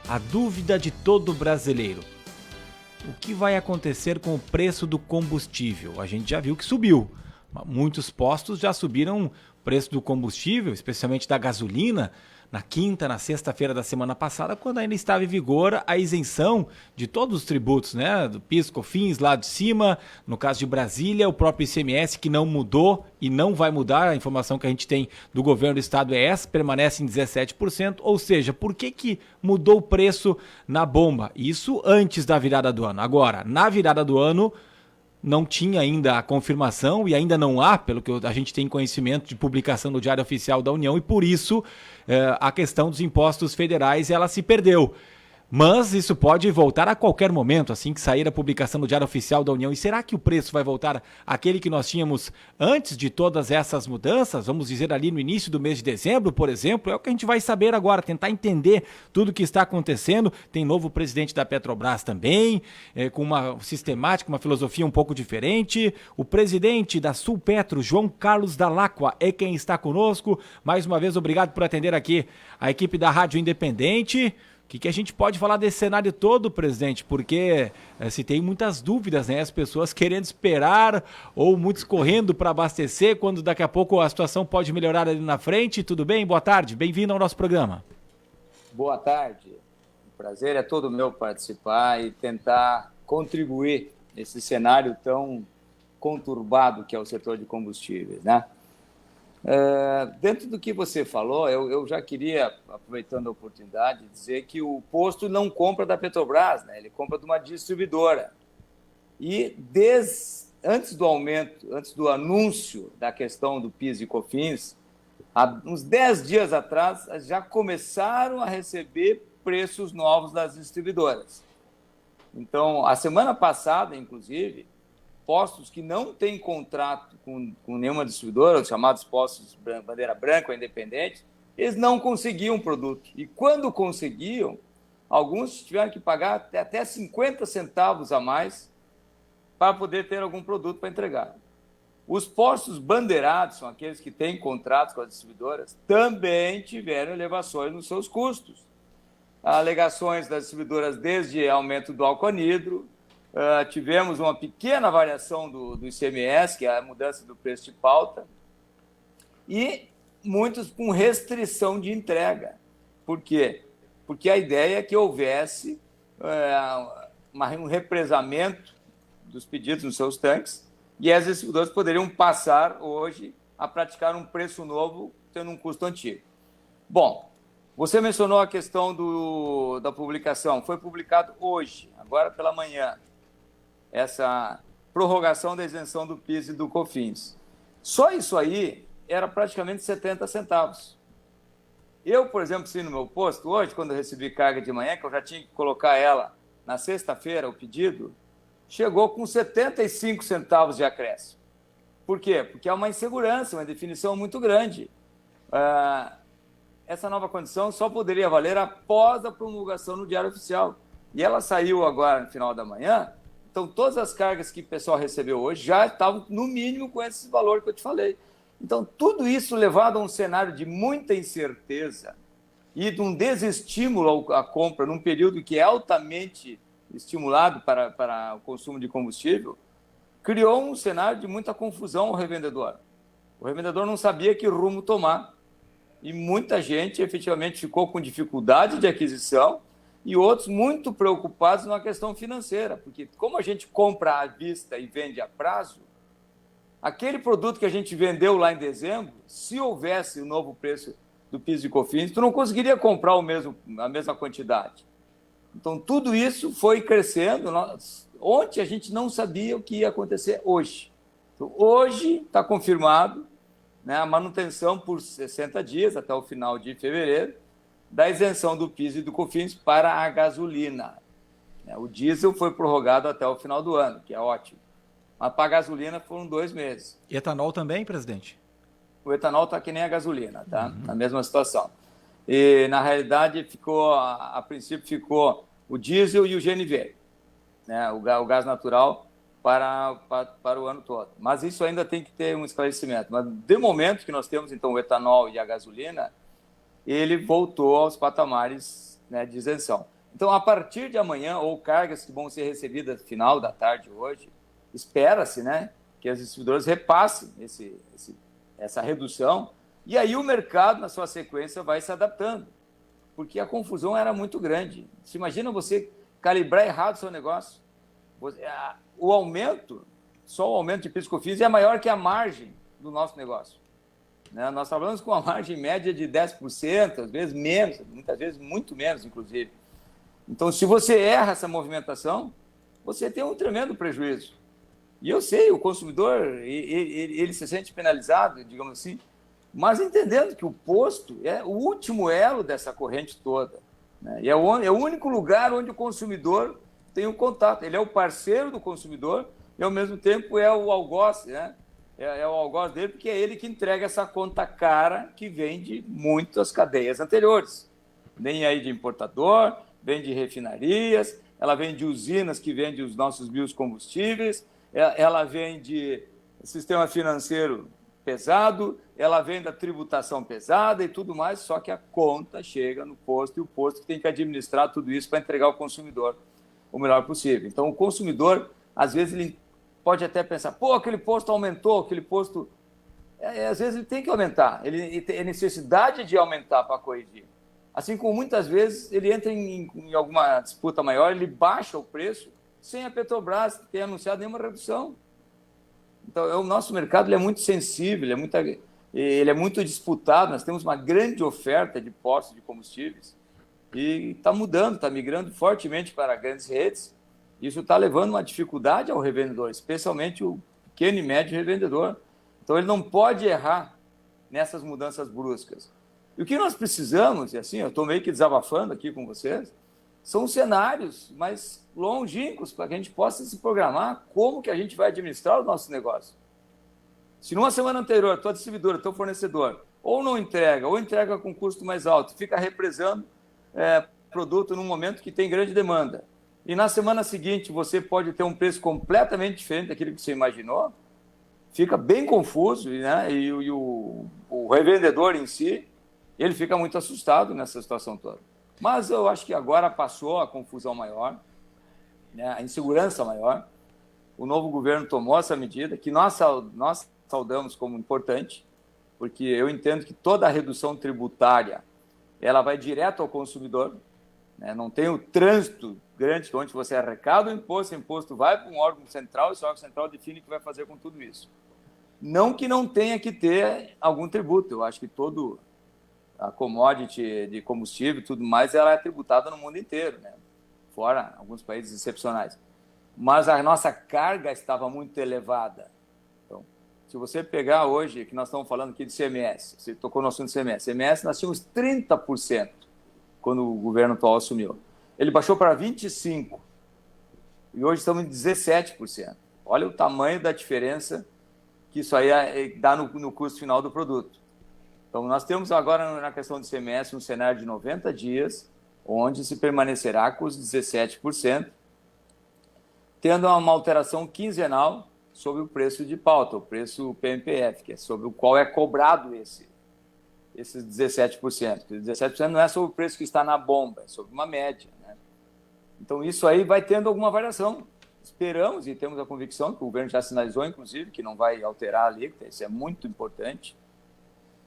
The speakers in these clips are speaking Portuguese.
a dúvida de todo brasileiro. O que vai acontecer com o preço do combustível? A gente já viu que subiu. Muitos postos já subiram o preço do combustível, especialmente da gasolina, na quinta, na sexta-feira da semana passada, quando ainda estava em vigor a isenção de todos os tributos, né? Do PIS, COFINS, lá de cima, no caso de Brasília, o próprio ICMS, que não mudou e não vai mudar, a informação que a gente tem do governo do estado é essa, permanece em 17%, ou seja, por que mudou o preço na bomba? Isso antes da virada do ano. Agora, na virada do ano, não tinha ainda a confirmação e ainda não há, pelo que a gente tem conhecimento de publicação no Diário Oficial da União, e por isso a questão dos impostos federais ela se perdeu. Mas isso pode voltar a qualquer momento, assim que sair a publicação do Diário Oficial da União. E será que o preço vai voltar àquele que nós tínhamos antes de todas essas mudanças? Vamos dizer ali no início do mês de dezembro, por exemplo? É o que a gente vai saber agora, tentar entender tudo o que está acontecendo. Tem novo presidente da Petrobras também, com uma sistemática, uma filosofia um pouco diferente. O presidente da Sulpetro, João Carlos Dall'Acqua, é quem está conosco. Mais uma vez, obrigado por atender aqui a equipe da Rádio Independente. O que a gente pode falar desse cenário todo, presidente? Porque se tem muitas dúvidas, né? As pessoas querendo esperar ou muitos correndo para abastecer, quando daqui a pouco a situação pode melhorar ali na frente. Tudo bem? Boa tarde, bem-vindo ao nosso programa. Boa tarde, o prazer é todo meu participar e tentar contribuir nesse cenário tão conturbado que é o setor de combustíveis, né? Dentro do que você falou, eu já queria, aproveitando a oportunidade, dizer que o posto não compra da Petrobras, né? Ele compra de uma distribuidora. E antes do aumento, antes do anúncio da questão do PIS e COFINS, há uns 10 dias atrás, já começaram a receber preços novos das distribuidoras. Então, a semana passada, inclusive, postos que não têm contrato com nenhuma distribuidora, os chamados postos bandeira branca ou independente, eles não conseguiam produto. E quando conseguiam, alguns tiveram que pagar até 50 centavos a mais para poder ter algum produto para entregar. Os postos bandeirados, são aqueles que têm contratos com as distribuidoras, também tiveram elevações nos seus custos. Alegações das distribuidoras desde aumento do álcool anidro, tivemos uma pequena variação do ICMS, que é a mudança do preço de pauta, e muitos com restrição de entrega. Por quê? Porque a ideia é que houvesse um represamento dos pedidos nos seus tanques e as distribuidoras poderiam passar hoje a praticar um preço novo, tendo um custo antigo. Bom, você mencionou a questão da publicação. Foi publicado hoje, agora pela manhã, essa prorrogação da isenção do PIS e do COFINS. Só isso aí era praticamente 70 centavos. Eu, por exemplo, no meu posto, hoje, quando eu recebi carga de manhã, que eu já tinha que colocar ela na sexta-feira, o pedido, chegou com 75 centavos de acréscimo. Por quê? Porque há uma insegurança, uma definição muito grande. Essa nova condição só poderia valer após a promulgação no Diário Oficial. E ela saiu agora no final da manhã. Então, todas as cargas que o pessoal recebeu hoje já estavam, no mínimo, com esse valor que eu te falei. Então, tudo isso levado a um cenário de muita incerteza e de um desestímulo à compra num período que é altamente estimulado para o consumo de combustível, criou um cenário de muita confusão ao revendedor. O revendedor não sabia que rumo tomar e muita gente, efetivamente, ficou com dificuldade de aquisição e outros muito preocupados na questão financeira, porque como a gente compra à vista e vende a prazo, aquele produto que a gente vendeu lá em dezembro, se houvesse o novo preço do PIS e COFINS, tu não conseguiria comprar a mesma quantidade. Então, tudo isso foi crescendo. Ontem a gente não sabia o que ia acontecer hoje. Então, hoje está confirmado, né, a manutenção por 60 dias, até o final de fevereiro, da isenção do PIS e do COFINS para a gasolina. O diesel foi prorrogado até o final do ano, que é ótimo. Mas para a gasolina foram 2 meses. E etanol também, presidente? O etanol está que nem a gasolina, tá? Na mesma situação. E, na realidade, a princípio ficou o diesel e o GNV, né? O gás natural para o ano todo. Mas isso ainda tem que ter um esclarecimento. Mas, de momento que nós temos, então, o etanol e a gasolina, ele voltou aos patamares né, de isenção. Então, a partir de amanhã, ou cargas que vão ser recebidas no final da tarde hoje, espera-se, né, que as distribuidoras repassem essa redução, e aí o mercado, na sua sequência, vai se adaptando, porque a confusão era muito grande. Se imagina você calibrar errado o seu negócio. O aumento, só o aumento de PIS e COFINS é maior que a margem do nosso negócio. Né? Nós trabalhamos com uma margem média de 10%, às vezes menos, muitas vezes muito menos, inclusive. Então, se você erra essa movimentação, você tem um tremendo prejuízo. E eu sei, o consumidor, ele se sente penalizado, digamos assim, mas entendendo que o posto é o último elo dessa corrente toda. Né? E é o único lugar onde o consumidor tem um contato. Ele é o parceiro do consumidor e, ao mesmo tempo, é o algoz, né? É o algoz dele, porque é ele que entrega essa conta cara que vem de muitas cadeias anteriores. Vem aí de importador, vem de refinarias, ela vem de usinas que vendem os nossos biocombustíveis, ela vem de sistema financeiro pesado, ela vem da tributação pesada e tudo mais, só que a conta chega no posto e o posto que tem que administrar tudo isso para entregar ao consumidor o melhor possível. Então, o consumidor, às vezes, ele pode até pensar, pô, aquele posto aumentou, aquele posto... às vezes ele tem que aumentar, ele tem necessidade de aumentar para corrigir. Assim como muitas vezes ele entra em alguma disputa maior, ele baixa o preço sem a Petrobras ter anunciado nenhuma redução. Então, o nosso mercado ele é muito sensível, ele é muito disputado, nós temos uma grande oferta de postos de combustíveis e está mudando, está migrando fortemente para grandes redes. Isso está levando uma dificuldade ao revendedor, especialmente o pequeno e médio revendedor. Então, ele não pode errar nessas mudanças bruscas. E o que nós precisamos, e assim, eu estou meio que desabafando aqui com vocês, são cenários mais longínquos para que a gente possa se programar como que a gente vai administrar o nosso negócio. Se numa semana anterior, tua distribuidora, teu fornecedor, ou não entrega, ou entrega com custo mais alto, fica represando produto num momento que tem grande demanda, e na semana seguinte você pode ter um preço completamente diferente daquilo que você imaginou, fica bem confuso, né? E o revendedor em si, ele fica muito assustado nessa situação toda. Mas eu acho que agora passou a confusão maior, né? A insegurança maior. O novo governo tomou essa medida, que nós saudamos como importante, porque eu entendo que toda a redução tributária ela vai direto ao consumidor, né? Não tem o trânsito grande onde você arrecada o imposto vai para um órgão central e esse órgão central define o que vai fazer com tudo isso. Não que não tenha que ter algum tributo, eu acho que todo a commodity de combustível e tudo mais, ela é tributada no mundo inteiro, né? Fora alguns países excepcionais. Mas a nossa carga estava muito elevada. Então, se você pegar hoje, que nós estamos falando aqui de CMS, você tocou no assunto de CMS. CMS nós tínhamos 30% quando o governo atual assumiu. Ele baixou para 25%. E hoje estamos em 17%. Olha o tamanho da diferença que isso aí dá no custo final do produto. Então, nós temos agora, na questão do CMS, um cenário de 90 dias, onde se permanecerá com os 17%, tendo uma alteração quinzenal sobre o preço de pauta, o preço PMPF, que é sobre o qual é cobrado esses 17%. O 17% não é sobre o preço que está na bomba, é sobre uma média, né? Então, isso aí vai tendo alguma variação. Esperamos e temos a convicção, que o governo já sinalizou, inclusive, que não vai alterar a alíquota, isso é muito importante,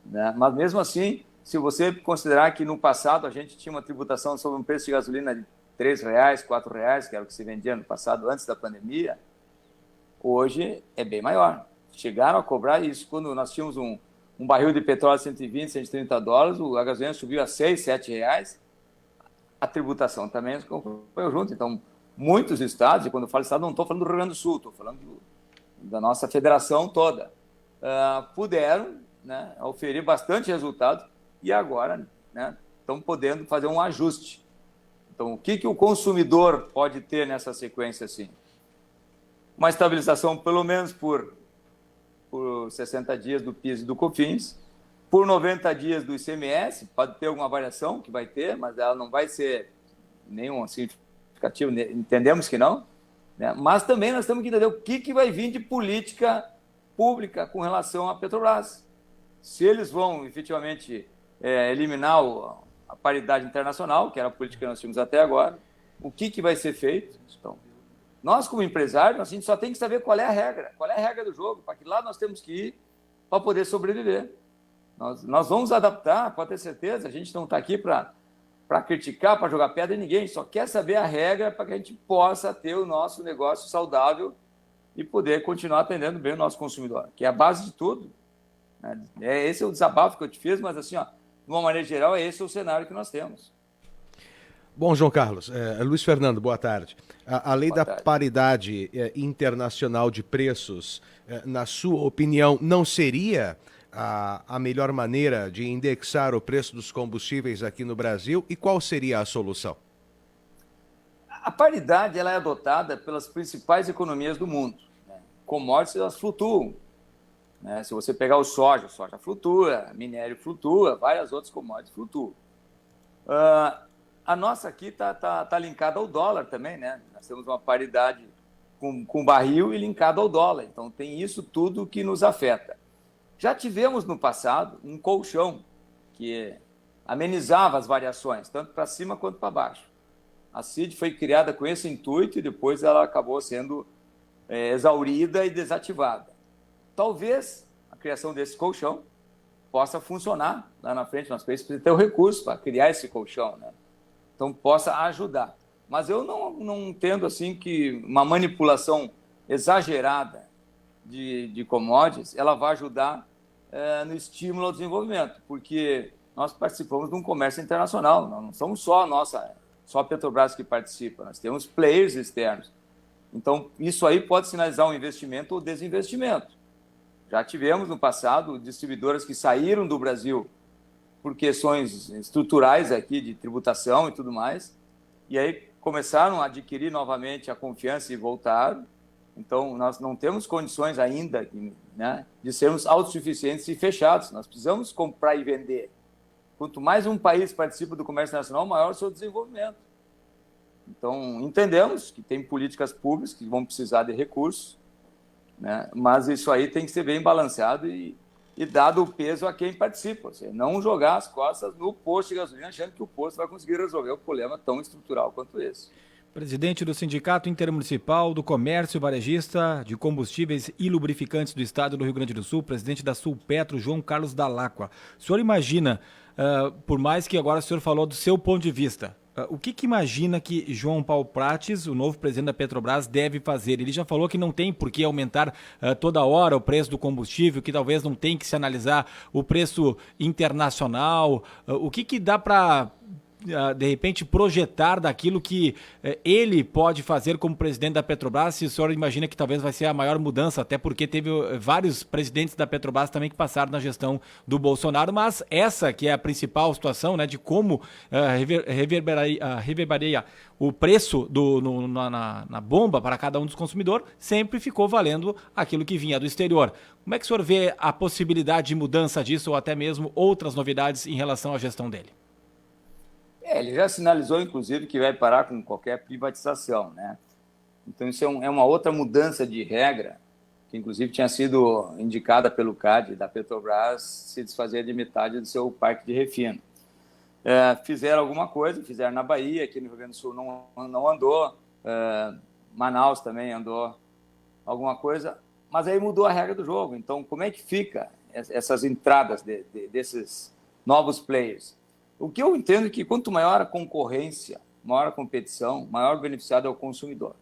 né? Mas, mesmo assim, se você considerar que no passado a gente tinha uma tributação sobre um preço de gasolina de R$3, R$4, que era o que se vendia no passado, antes da pandemia, hoje é bem maior. Chegaram a cobrar isso quando nós tínhamos um barril de petróleo de 120, 130 dólares, a gasolina subiu a R$6, R$7, a tributação também acompanhou junto. Então, muitos estados, e quando eu falo estado, não estou falando do Rio Grande do Sul, estou falando da nossa federação toda, puderam, né, oferir bastante resultado e agora, né, estão podendo fazer um ajuste. Então, o que o consumidor pode ter nessa sequência assim? Uma estabilização, pelo menos por 60 dias do PIS e do COFINS, por 90 dias do ICMS, pode ter alguma variação, que vai ter, mas ela não vai ser nenhum significativo, entendemos que não, né? Mas também nós temos que entender o que vai vir de política pública com relação à Petrobras. Se eles vão efetivamente eliminar a paridade internacional, que era a política que nós tínhamos até agora, o que vai ser feito. Então, nós, como empresários, a gente só tem que saber qual é a regra do jogo, para que lá nós temos que ir para poder sobreviver. Nós vamos adaptar, pode ter certeza, a gente não está aqui para criticar, para jogar pedra em ninguém, a gente só quer saber a regra para que a gente possa ter o nosso negócio saudável e poder continuar atendendo bem o nosso consumidor, que é a base de tudo. Esse é o desabafo que eu te fiz, mas assim, de uma maneira geral, esse é o cenário que nós temos. Bom, João Carlos, Luiz Fernando, boa tarde. A lei da paridade internacional de preços, na sua opinião, não seria a melhor maneira de indexar o preço dos combustíveis aqui no Brasil? E qual seria a solução? A paridade ela é adotada pelas principais economias do mundo. Commodities, elas flutuam. Se você pegar o soja flutua, minério flutua, várias outras commodities flutuam. A nossa aqui tá linkada ao dólar também, né? Nós temos uma paridade com barril e linkada ao dólar. Então, tem isso tudo que nos afeta. Já tivemos no passado um colchão que amenizava as variações, tanto para cima quanto para baixo. A CID foi criada com esse intuito e depois ela acabou sendo exaurida e desativada. Talvez a criação desse colchão possa funcionar lá na frente. Nosso país precisa ter o recurso para criar esse colchão, né? Então, possa ajudar. Mas eu não entendo assim que uma manipulação exagerada de commodities ela vai ajudar no estímulo ao desenvolvimento, porque nós participamos de um comércio internacional, não somos só a Petrobras que participa, nós temos players externos. Então, isso aí pode sinalizar um investimento ou desinvestimento. Já tivemos no passado distribuidoras que saíram do Brasil por questões estruturais aqui de tributação e tudo mais, e aí começaram a adquirir novamente a confiança e voltaram. Então, nós não temos condições ainda, né, de sermos autossuficientes e fechados. Nós precisamos comprar e vender. Quanto mais um país participa do comércio nacional, maior o seu desenvolvimento. Então, entendemos que tem políticas públicas que vão precisar de recursos, né, mas isso aí tem que ser bem balanceado e dado o peso a quem participa. Você não jogar as costas no posto de gasolina achando que o posto vai conseguir resolver o problema tão estrutural quanto esse. Presidente do Sindicato Intermunicipal do Comércio Varejista de Combustíveis e Lubrificantes do Estado do Rio Grande do Sul, presidente da Sulpetro, João Carlos Dall'Acqua. O senhor imagina, por mais que agora o senhor falou do seu ponto de vista, o que imagina que João Paulo Prates, o novo presidente da Petrobras, deve fazer? Ele já falou que não tem por que aumentar toda hora o preço do combustível, que talvez não tem que se analisar o preço internacional. O que dá para, de repente, projetar daquilo que ele pode fazer como presidente da Petrobras? Se o senhor imagina que talvez vai ser a maior mudança, até porque teve vários presidentes da Petrobras também que passaram na gestão do Bolsonaro, mas essa que é a principal situação, né, de como reverberaria o preço na bomba para cada um dos consumidores, sempre ficou valendo aquilo que vinha do exterior. Como é que o senhor vê a possibilidade de mudança disso ou até mesmo outras novidades em relação à gestão dele? Ele já sinalizou, inclusive, que vai parar com qualquer privatização, né? Então, isso é uma outra mudança de regra, que, inclusive, tinha sido indicada pelo CAD da Petrobras se desfazer de metade do seu parque de refino. Fizeram alguma coisa, fizeram na Bahia, aqui no Rio Grande do Sul não andou, Manaus também andou alguma coisa, mas aí mudou a regra do jogo. Então, como é que fica essas entradas desses novos players? O que eu entendo é que quanto maior a concorrência, maior a competição, maior o beneficiado é o consumidor.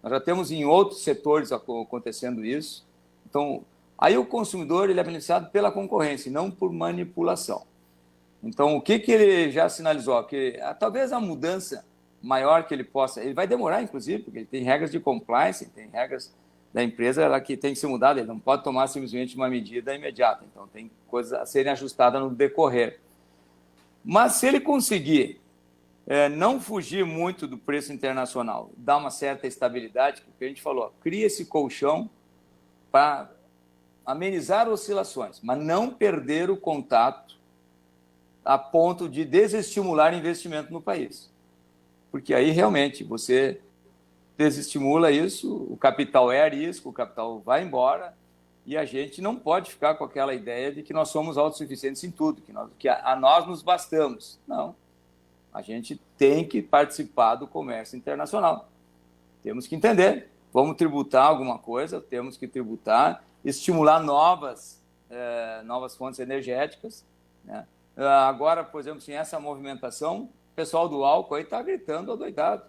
Nós já temos em outros setores acontecendo isso. Então, aí o consumidor ele é beneficiado pela concorrência e não por manipulação. Então, o que ele já sinalizou? Que talvez a mudança maior que ele possa... Ele vai demorar, inclusive, porque ele tem regras de compliance, tem regras da empresa que tem que ser mudada. Ele não pode tomar simplesmente uma medida imediata. Então, tem coisas a serem ajustadas no decorrer. Mas se ele conseguir não fugir muito do preço internacional, dar uma certa estabilidade, porque a gente falou, cria esse colchão para amenizar oscilações, mas não perder o contato a ponto de desestimular investimento no país. Porque aí realmente você desestimula isso, o capital é a risco, o capital vai embora e a gente não pode ficar com aquela ideia de que nós somos autossuficientes em tudo, que a nós nos bastamos. Não. A gente tem que participar do comércio internacional. Temos que entender. Vamos tributar alguma coisa, temos que tributar, estimular novas fontes energéticas, né? Agora, por exemplo, sem essa movimentação, o pessoal do álcool aí está gritando adoidado,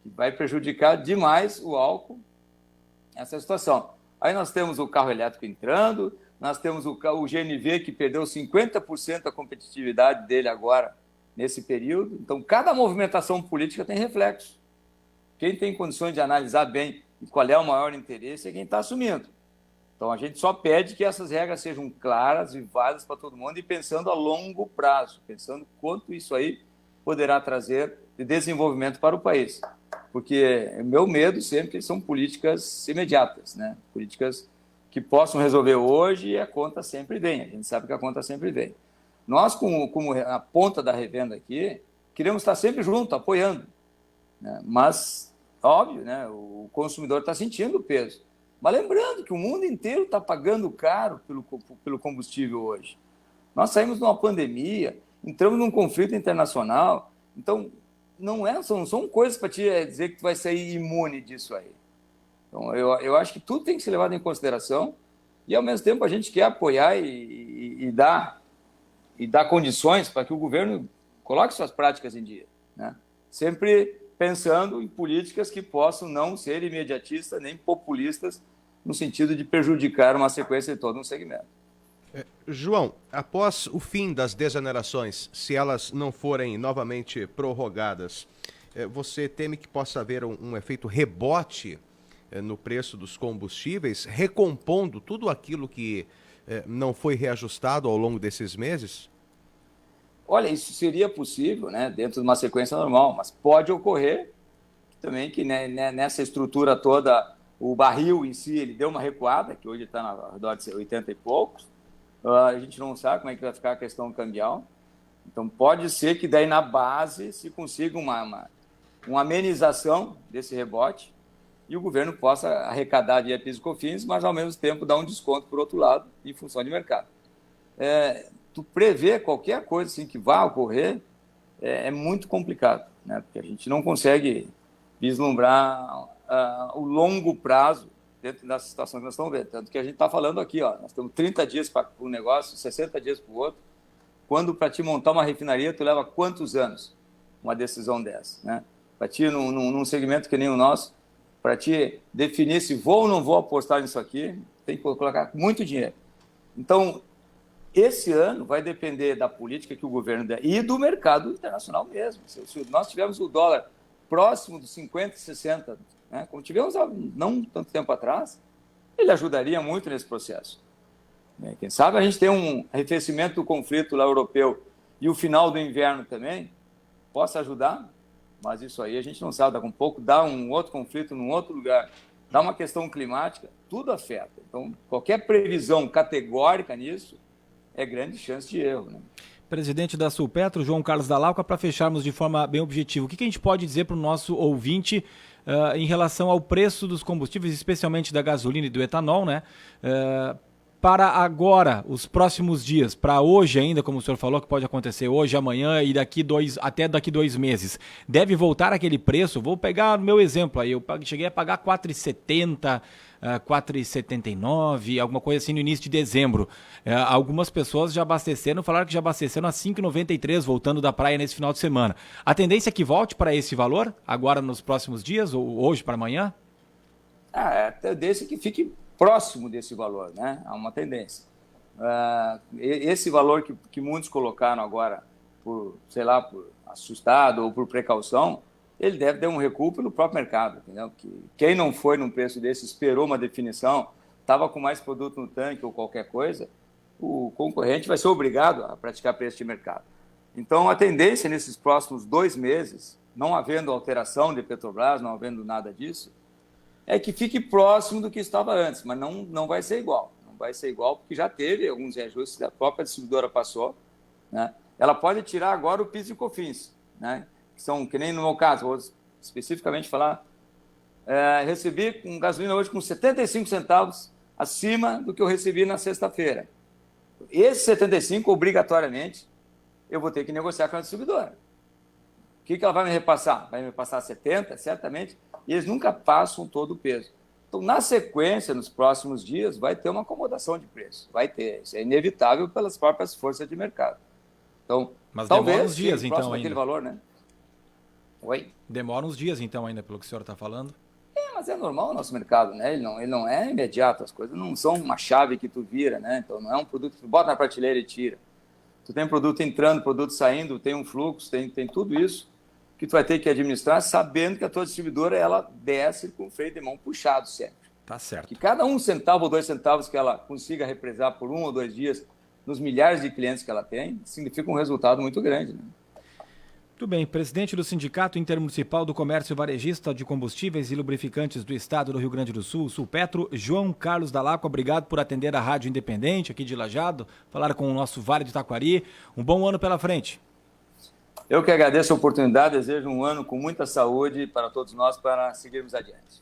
que vai prejudicar demais o álcool, essa situação. Aí nós temos o carro elétrico entrando, nós temos o GNV, que perdeu 50% da competitividade dele agora, nesse período. Então, cada movimentação política tem reflexo. Quem tem condições de analisar bem qual é o maior interesse é quem está assumindo. Então, a gente só pede que essas regras sejam claras e válidas para todo mundo e pensando a longo prazo, pensando quanto isso aí poderá trazer de desenvolvimento para o país. Porque o meu medo sempre são políticas imediatas, né? Políticas que possam resolver hoje e a conta sempre vem. A gente sabe que a conta sempre vem. Nós, como a ponta da revenda aqui, queremos estar sempre junto, apoiando, né? Mas, óbvio, né? O consumidor está sentindo o peso. Mas lembrando que o mundo inteiro está pagando caro pelo combustível hoje. Nós saímos de uma pandemia, entramos num conflito internacional, então não são coisas para te dizer que tu vai sair imune disso aí. Então, eu acho que tudo tem que ser levado em consideração e, ao mesmo tempo, a gente quer apoiar e dar condições para que o governo coloque suas práticas em dia, né? Sempre pensando em políticas que possam não ser imediatistas nem populistas no sentido de prejudicar uma sequência de todo um segmento. João, após o fim das desonerações, se elas não forem novamente prorrogadas, você teme que possa haver um efeito rebote no preço dos combustíveis, recompondo tudo aquilo que não foi reajustado ao longo desses meses? Olha, isso seria possível, né, dentro de uma sequência normal, mas pode ocorrer também que, né, nessa estrutura toda, o barril em si ele deu uma recuada, que hoje está ao redor de 80 e poucos. A gente não sabe como é que vai ficar a questão cambial. Então, pode ser que daí na base se consiga uma amenização desse rebote e o governo possa arrecadar via PIS e COFINS, mas ao mesmo tempo dar um desconto por outro lado, em função de mercado. Tu prever qualquer coisa assim que vá ocorrer é muito complicado, né? Porque a gente não consegue vislumbrar o longo prazo dentro dessa situação que nós estamos vendo. Tanto que a gente está falando aqui, ó, nós temos 30 dias para um negócio, 60 dias para o outro, quando para te montar uma refinaria, tu leva quantos anos uma decisão dessa, né? Para ti, num segmento que nem o nosso, para ti definir se vou ou não vou apostar nisso aqui, tem que colocar muito dinheiro. Então, esse ano vai depender da política que o governo der e do mercado internacional mesmo. Se nós tivermos o dólar próximo dos 50, 60, né, como tivemos há não tanto tempo atrás, ele ajudaria muito nesse processo. Quem sabe a gente tem um arrefecimento do conflito lá europeu e o final do inverno também possa ajudar, mas isso aí a gente não sabe, daqui a um pouco dá um outro conflito num outro lugar, dá uma questão climática, tudo afeta. Então, qualquer previsão categórica nisso é grande chance de erro, né? Presidente da Sulpetro, João Carlos Dall'Acqua, para fecharmos de forma bem objetiva, o que a gente pode dizer para o nosso ouvinte em relação ao preço dos combustíveis, especialmente da gasolina e do etanol, né? Para agora, os próximos dias, para hoje ainda, como o senhor falou, que pode acontecer hoje, amanhã e até daqui 2 meses, deve voltar aquele preço? Vou pegar o meu exemplo aí, eu cheguei a pagar R$ 4,70, R$ 4,79, alguma coisa assim no início de dezembro. Algumas pessoas já abasteceram, falaram que já abasteceram a R$ 5,93 voltando da praia nesse final de semana. A tendência é que volte para esse valor agora nos próximos dias, ou hoje para amanhã? A tendência é que fique próximo desse valor, né? Há uma tendência. Esse valor que muitos colocaram agora, por assustado ou por precaução, ele deve ter um recuo pelo próprio mercado, entendeu? Que quem não foi num preço desse, esperou uma definição, estava com mais produto no tanque ou qualquer coisa, o concorrente vai ser obrigado a praticar preço de mercado. Então, a tendência nesses próximos 2 meses, não havendo alteração de Petrobras, não havendo nada disso, é que fique próximo do que estava antes, mas não vai ser igual. Não vai ser igual porque já teve alguns reajustes, a própria distribuidora passou, né? Ela pode tirar agora o PIS e COFINS, né? Que são, que nem no meu caso, vou especificamente falar, recebi um gasolina hoje com 75 centavos acima do que eu recebi na sexta-feira. Esse 75, obrigatoriamente, eu vou ter que negociar com a distribuidora. O que ela vai me repassar? Vai me repassar 70, certamente, e eles nunca passam todo o peso. Então, na sequência, nos próximos dias, vai ter uma acomodação de preço. Vai ter. Isso é inevitável pelas próprias forças de mercado. Então, mas talvez demora uns dias, então, ainda. Aquele valor, né? Oi? Demora uns dias, então, ainda, pelo que o senhor está falando. Mas é normal o nosso mercado, né? Ele não é imediato, as coisas não são uma chave que tu vira, né? Então não é um produto que tu bota na prateleira e tira. Tu tem produto entrando, produto saindo, tem um fluxo, tem tudo isso que tu vai ter que administrar, sabendo que a tua distribuidora, ela desce com o freio de mão puxado sempre. Tá certo. Que cada 1 centavo ou 2 centavos que ela consiga represar por 1 ou 2 dias nos milhares de clientes que ela tem, significa um resultado muito grande, né? Muito bem. Presidente do Sindicato Intermunicipal do Comércio Varejista de Combustíveis e Lubrificantes do Estado do Rio Grande do Sul, Sulpetro, João Carlos Dall'Acqua, obrigado por atender a Rádio Independente aqui de Lajeado, falar com o nosso Vale do Taquari. Um bom ano pela frente. Eu que agradeço a oportunidade, desejo um ano com muita saúde para todos nós para seguirmos adiante.